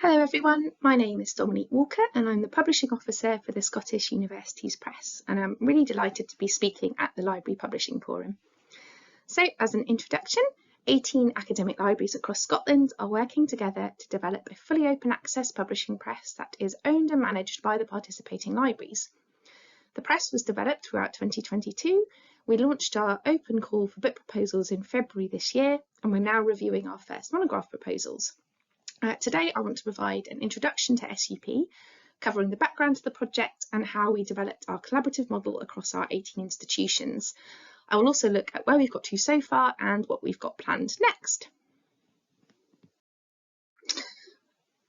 Hello everyone, my name is Dominique Walker and I'm the Publishing Officer for the Scottish Universities Press, and I'm really delighted to be speaking at the Library Publishing Forum. So, as an introduction, 18 academic libraries across Scotland are working together to develop a fully open access publishing press that is owned and managed by the participating libraries. The press was developed throughout 2022. We launched our open call for book proposals in February this year, and we're now reviewing our first monograph proposals. Today I want to provide an introduction to SUP, covering the background to the project and how we developed our collaborative model across our 18 institutions. I will also look at where we've got to so far and what we've got planned next.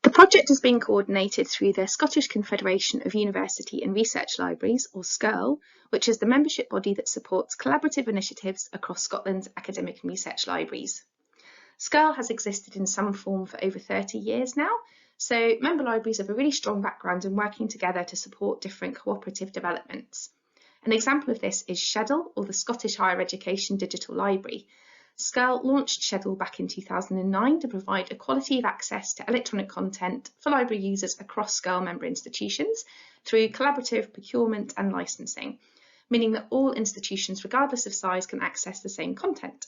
The project is being coordinated through the Scottish Confederation of University and Research Libraries, or SCURL, which is the membership body that supports collaborative initiatives across Scotland's academic and research libraries. SCURL has existed in some form for over 30 years now, so member libraries have a really strong background in working together to support different cooperative developments. An example of this is Schedule, or the Scottish Higher Education Digital Library. SCURL launched Schedule back in 2009 to provide equality of access to electronic content for library users across SCURL member institutions through collaborative procurement and licensing, meaning that all institutions, regardless of size, can access the same content.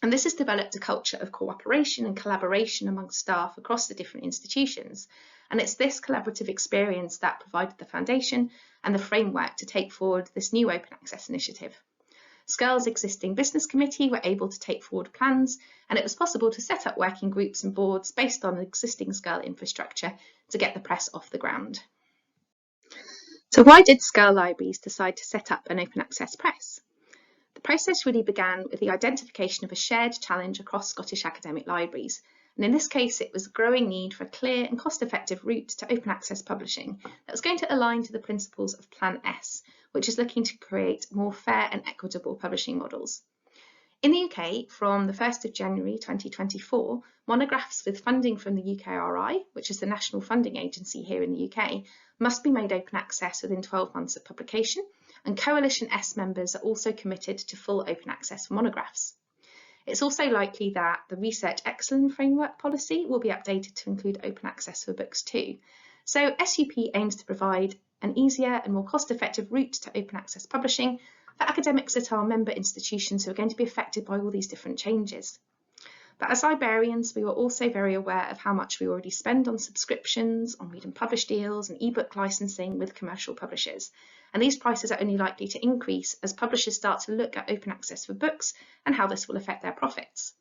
And this has developed a culture of cooperation and collaboration among staff across the different institutions. And it's this collaborative experience that provided the foundation and the framework to take forward this new open access initiative. SCURL's existing business committee were able to take forward plans, and it was possible to set up working groups and boards based on existing SCURL infrastructure to get the press off the ground. So why did SCURL libraries decide to set up an open access press? The process really began with the identification of a shared challenge across Scottish academic libraries, and in this case it was a growing need for a clear and cost-effective route to open access publishing that was going to align to the principles of Plan S, which is looking to create more fair and equitable publishing models. In the UK, from the 1st of January 2024, monographs with funding from the UKRI, which is the national funding agency here in the UK, must be made open access within 12 months of publication, and Coalition S members are also committed to full open access for monographs. It's also likely that the Research Excellence Framework policy will be updated to include open access for books too. So SUP aims to provide an easier and more cost-effective route to open access publishing for academics at our member institutions who are going to be affected by all these different changes. But as librarians, we were also very aware of how much we already spend on subscriptions, on read and publish deals and ebook licensing with commercial publishers. And these prices are only likely to increase as publishers start to look at open access for books and how this will affect their profits.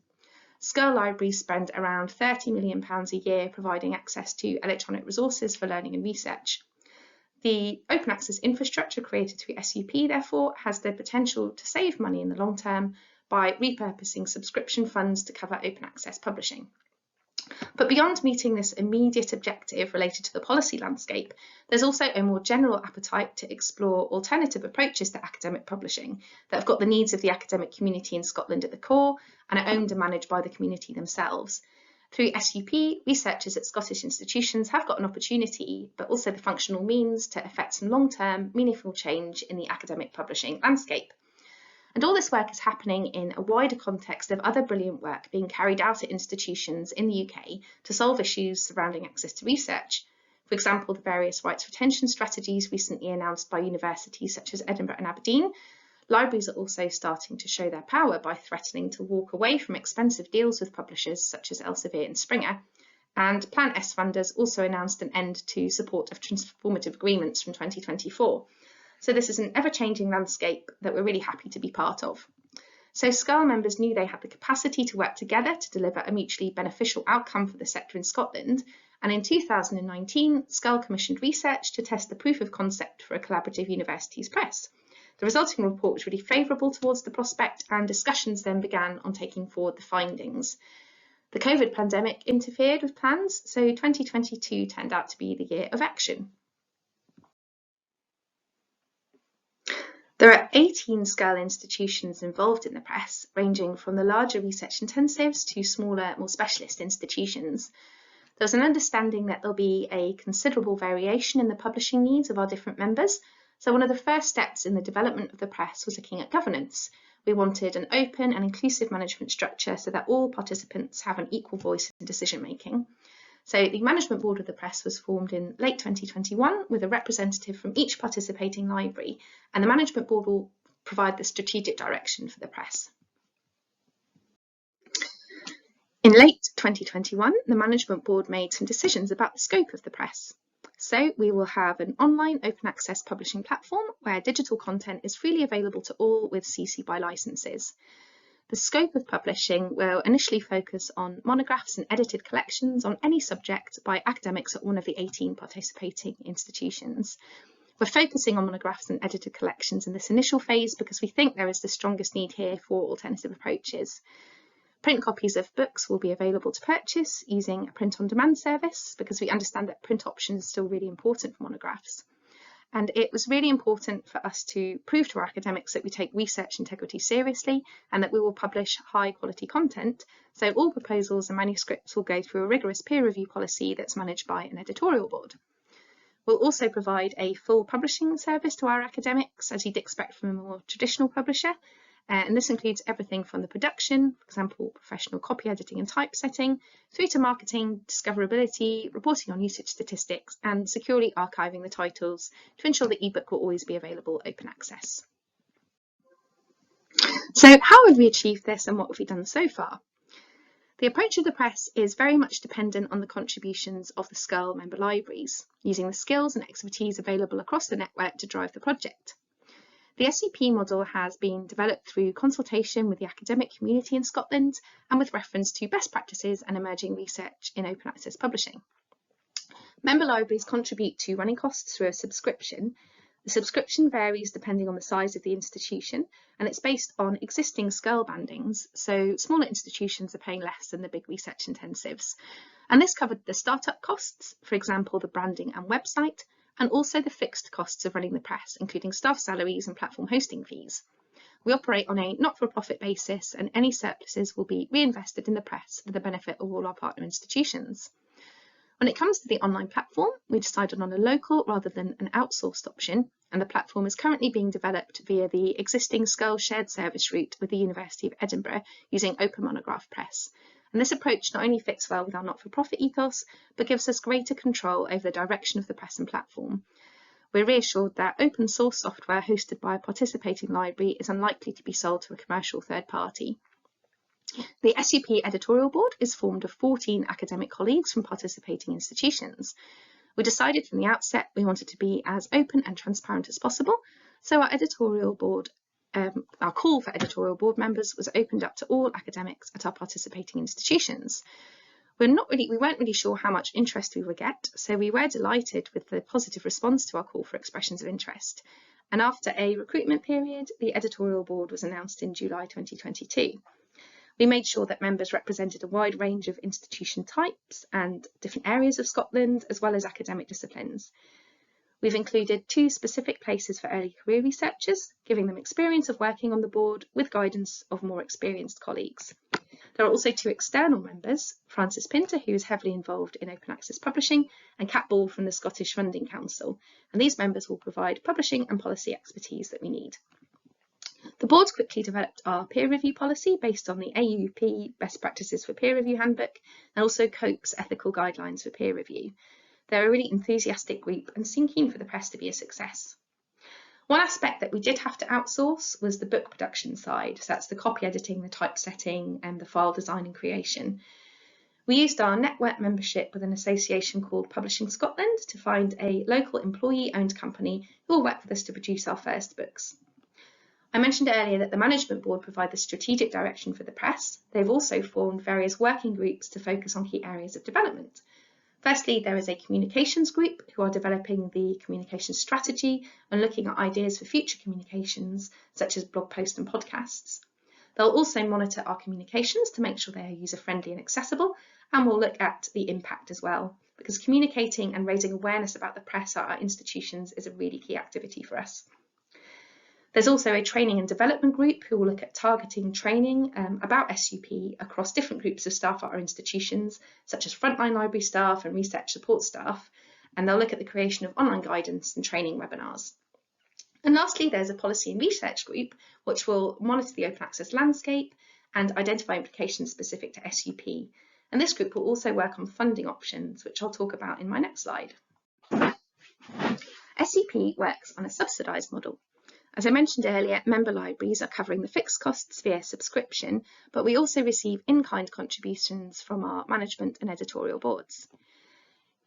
SCURL libraries spend around £30 million a year providing access to electronic resources for learning and research. The open access infrastructure created through SUP, therefore, has the potential to save money in the long term by repurposing subscription funds to cover open access publishing. But beyond meeting this immediate objective related to the policy landscape, there's also a more general appetite to explore alternative approaches to academic publishing that have got the needs of the academic community in Scotland at the core and are owned and managed by the community themselves. Through SUP, researchers at Scottish institutions have got an opportunity, but also the functional means to effect some long-term, meaningful change in the academic publishing landscape. And all this work is happening in a wider context of other brilliant work being carried out at institutions in the UK to solve issues surrounding access to research. For example, the various rights retention strategies recently announced by universities such as Edinburgh and Aberdeen. Libraries are also starting to show their power by threatening to walk away from expensive deals with publishers such as Elsevier and Springer. And Plan S funders also announced an end to support of transformative agreements from 2024. So this is an ever-changing landscape that we're really happy to be part of. So SCURL members knew they had the capacity to work together to deliver a mutually beneficial outcome for the sector in Scotland, and in 2019, SCURL commissioned research to test the proof of concept for a collaborative universities press. The resulting report was really favourable towards the prospect, and discussions then began on taking forward the findings. The COVID pandemic interfered with plans, so 2022 turned out to be the year of action. There are 18 SCURL institutions involved in the press, ranging from the larger research intensives to smaller, more specialist institutions. There's an understanding that there'll be a considerable variation in the publishing needs of our different members, so one of the first steps in the development of the press was looking at governance. We wanted an open and inclusive management structure so that all participants have an equal voice in decision making. So the management board of the press was formed in late 2021 with a representative from each participating library, and the management board will provide the strategic direction for the press. In late 2021, the management board made some decisions about the scope of the press. So we will have an online open access publishing platform where digital content is freely available to all with CC BY licenses. The scope of publishing will initially focus on monographs and edited collections on any subject by academics at one of the 18 participating institutions. We're focusing on monographs and edited collections in this initial phase because we think there is the strongest need here for alternative approaches. Print copies of books will be available to purchase using a print-on-demand service because we understand that print options are still really important for monographs. And it was really important for us to prove to our academics that we take research integrity seriously and that we will publish high quality content. So all proposals and manuscripts will go through a rigorous peer review policy that's managed by an editorial board. We'll also provide a full publishing service to our academics, as you'd expect from a more traditional publisher. And this includes everything from the production, for example, professional copy editing and typesetting, through to marketing, discoverability, reporting on usage statistics, and securely archiving the titles to ensure the ebook will always be available open access. So how have we achieved this and what have we done so far? The approach of the press is very much dependent on the contributions of the SCUL member libraries, using the skills and expertise available across the network to drive the project. The SUP model has been developed through consultation with the academic community in Scotland and with reference to best practices and emerging research in open access publishing. Member libraries contribute to running costs through a subscription. The subscription varies depending on the size of the institution, and it's based on existing SCUL bandings, so smaller institutions are paying less than the big research intensives. And this covered the startup costs, for example, the branding and website, and also the fixed costs of running the press, including staff salaries and platform hosting fees. We operate on a not-for-profit basis, and any surpluses will be reinvested in the press for the benefit of all our partner institutions. When it comes to the online platform, we decided on a local rather than an outsourced option, and the platform is currently being developed via the existing SCUL shared service route with the University of Edinburgh using Open Monograph Press. And this approach not only fits well with our not-for-profit ethos, but gives us greater control over the direction of the press and platform. We're reassured that open source software hosted by a participating library is unlikely to be sold to a commercial third party. The SUP editorial board is formed of 14 academic colleagues from participating institutions. We decided from the outset we wanted to be as open and transparent as possible, so our call for editorial board members was opened up to all academics at our participating institutions. We weren't really sure how much interest we would get, so we were delighted with the positive response to our call for expressions of interest. And after a recruitment period, the editorial board was announced in July 2022. We made sure that members represented a wide range of institution types and different areas of Scotland, as well as academic disciplines. We've included 2 specific places for early career researchers, giving them experience of working on the board with guidance of more experienced colleagues. There are also 2 external members, Frances Pinter, who is heavily involved in open access publishing, and Kat Ball from the Scottish Funding Council, and these members will provide publishing and policy expertise that we need. The board quickly developed our peer review policy based on the AUP Best Practices for Peer Review Handbook and also COPE's Ethical Guidelines for Peer Review. They're a really enthusiastic group and seem keen for the press to be a success. One aspect that we did have to outsource was the book production side, so that's the copy editing, the typesetting and the file design and creation. We used our network membership with an association called Publishing Scotland to find a local employee-owned company who will work with us to produce our first books. I mentioned earlier that the management board provide the strategic direction for the press. They've also formed various working groups to focus on key areas of development. Firstly, there is a communications group who are developing the communication strategy and looking at ideas for future communications, such as blog posts and podcasts. They'll also monitor our communications to make sure they are user-friendly and accessible, and we'll look at the impact as well, because communicating and raising awareness about the press at our institutions is a really key activity for us. There's also a training and development group who will look at targeting training about SUP across different groups of staff at our institutions, such as frontline library staff and research support staff, and they'll look at the creation of online guidance and training webinars. And lastly, there's a policy and research group, which will monitor the open access landscape and identify implications specific to SUP. And this group will also work on funding options, which I'll talk about in my next slide. SUP works on a subsidised model. As I mentioned earlier, member libraries are covering the fixed costs via subscription, but we also receive in-kind contributions from our management and editorial boards.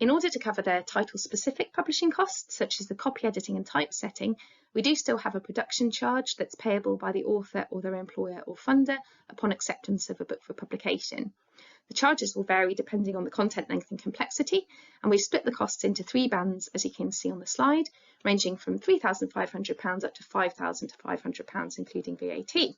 In order to cover their title-specific publishing costs, such as the copy editing and typesetting, we do still have a production charge that's payable by the author or their employer or funder upon acceptance of a book for publication. The charges will vary depending on the content length and complexity, and we've split the costs into 3 bands, as you can see on the slide, ranging from £3,500 up to £5,500, including VAT.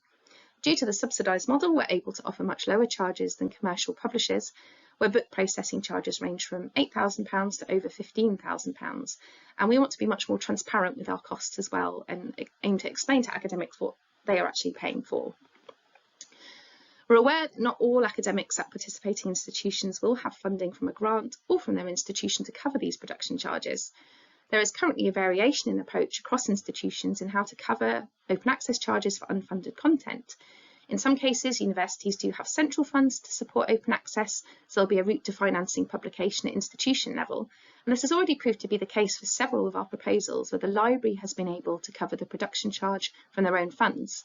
Due to the subsidised model, we're able to offer much lower charges than commercial publishers, where book processing charges range from £8,000 to over £15,000. And we want to be much more transparent with our costs as well, and aim to explain to academics what they are actually paying for. We're aware that not all academics at participating institutions will have funding from a grant or from their institution to cover these production charges. There is currently a variation in approach across institutions in how to cover open access charges for unfunded content. In some cases, universities do have central funds to support open access, so there'll be a route to financing publication at institution level. And this has already proved to be the case for several of our proposals, where the library has been able to cover the production charge from their own funds.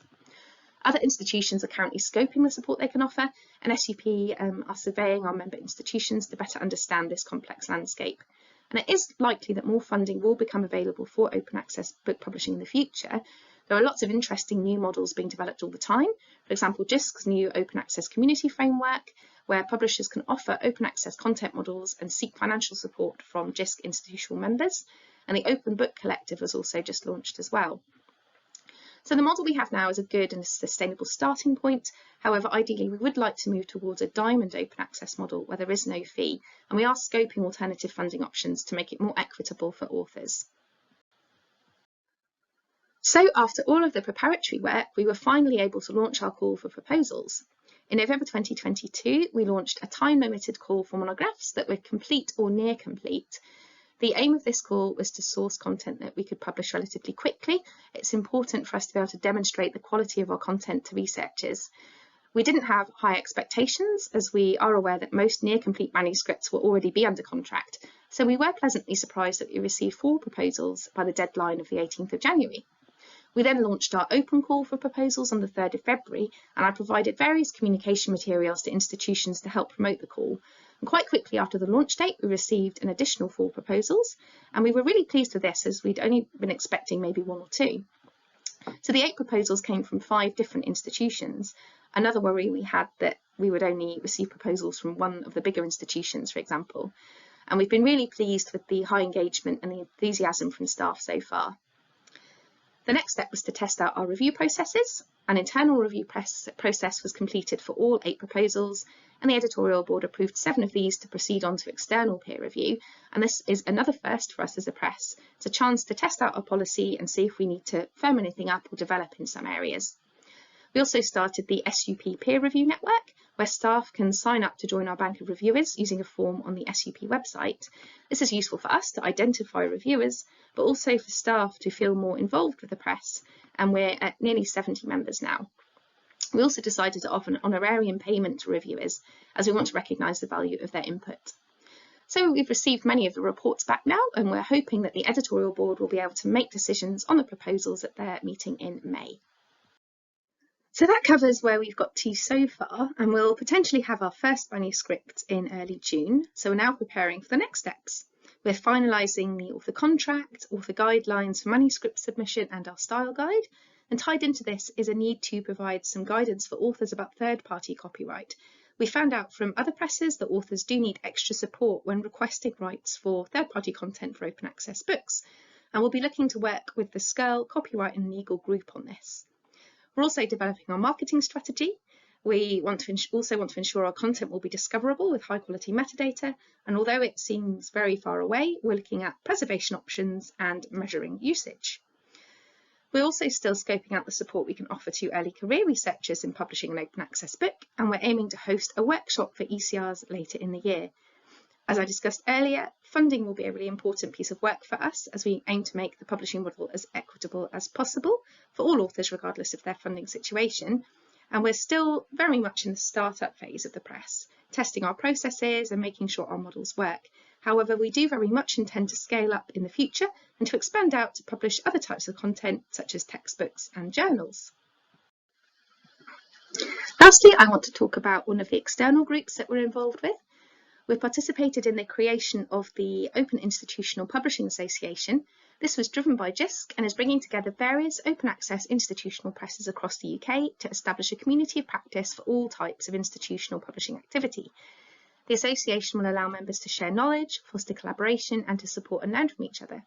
Other institutions are currently scoping the support they can offer, and SUP are surveying our member institutions to better understand this complex landscape. And it is likely that more funding will become available for open access book publishing in the future. There are lots of interesting new models being developed all the time. For example, JISC's new open access community framework, where publishers can offer open access content models and seek financial support from JISC institutional members. And the Open Book Collective was also just launched as well. So the model we have now is a good and sustainable starting point. However, ideally, we would like to move towards a diamond open access model where there is no fee, and we are scoping alternative funding options to make it more equitable for authors. So after all of the preparatory work, we were finally able to launch our call for proposals. In November 2022, we launched a time-limited call for monographs that were complete or near complete. The aim of this call was to source content that we could publish relatively quickly. It's important for us to be able to demonstrate the quality of our content to researchers. We didn't have high expectations, as we are aware that most near-complete manuscripts will already be under contract, so we were pleasantly surprised that we received 4 proposals by the deadline of the 18th of January. We then launched our open call for proposals on the 3rd of February, and I provided various communication materials to institutions to help promote the call. And quite quickly after the launch date, we received an additional 4 proposals, and we were really pleased with this, as we'd only been expecting maybe 1 or 2. So the 8 proposals came from 5 different institutions. Another worry we had that we would only receive proposals from one of the bigger institutions, for example. And we've been really pleased with the high engagement and the enthusiasm from staff so far. The next step was to test out our review processes. An internal review process was completed for all 8 proposals, and the editorial board approved 7 of these to proceed on to external peer review. And this is another first for us as a press. It's a chance to test out our policy and see if we need to firm anything up or develop in some areas. We also started the SUP peer review network, where staff can sign up to join our bank of reviewers using a form on the SUP website. This is useful for us to identify reviewers, but also for staff to feel more involved with the press, and we're at nearly 70 members now. We also decided to offer an honorarium payment to reviewers, as we want to recognise the value of their input. So we've received many of the reports back now, and we're hoping that the editorial board will be able to make decisions on the proposals at their meeting in May. So that covers where we've got to so far, and we'll potentially have our first manuscript in early June. So we're now preparing for the next steps. We're finalising the author contract, author guidelines for manuscript submission, and our style guide. And tied into this is a need to provide some guidance for authors about third-party copyright. We found out from other presses that authors do need extra support when requesting rights for third-party content for open access books. And we'll be looking to work with the SCURL Copyright and Legal Group on this. We're also developing our marketing strategy. We also want to ensure our content will be discoverable with high quality metadata, and although it seems very far away, we're looking at preservation options and measuring usage. We're also still scoping out the support we can offer to early career researchers in publishing an open access book, and we're aiming to host a workshop for ECRs later in the year. As I discussed earlier, funding will be a really important piece of work for us, as we aim to make the publishing model as equitable as possible for all authors, regardless of their funding situation. And we're still very much in the startup phase of the press. testing our processes and making sure our models work. However, we do very much intend to scale up in the future and to expand out to publish other types of content such as textbooks and journals. Lastly, I want to talk about one of the external groups that we're involved with. We've participated in the creation of the Open Institutional Publishing Association. This was driven by JISC and is bringing together various open access institutional presses across the UK to establish a community of practice for all types of institutional publishing activity. The association will allow members to share knowledge, foster collaboration, and to support and learn from each other.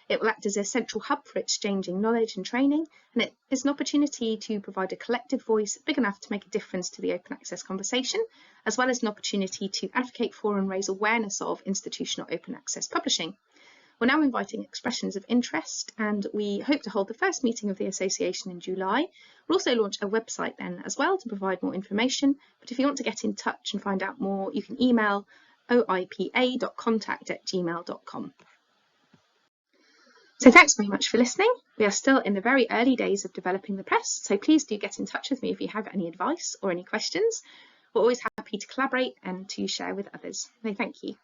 It will act as a central hub for exchanging knowledge and training, and it is an opportunity to provide a collective voice big enough to make a difference to the open access conversation, as well as an opportunity to advocate for and raise awareness of institutional open access publishing. We're now inviting expressions of interest, and we hope to hold the first meeting of the association in July. We'll also launch a website then as well to provide more information, but if you want to get in touch and find out more, you can email oipa.contact@gmail.com. So thanks very much for listening. We are still in the very early days of developing the press, so please do get in touch with me if you have any advice or any questions. We're always happy to collaborate and to share with others. So thank you.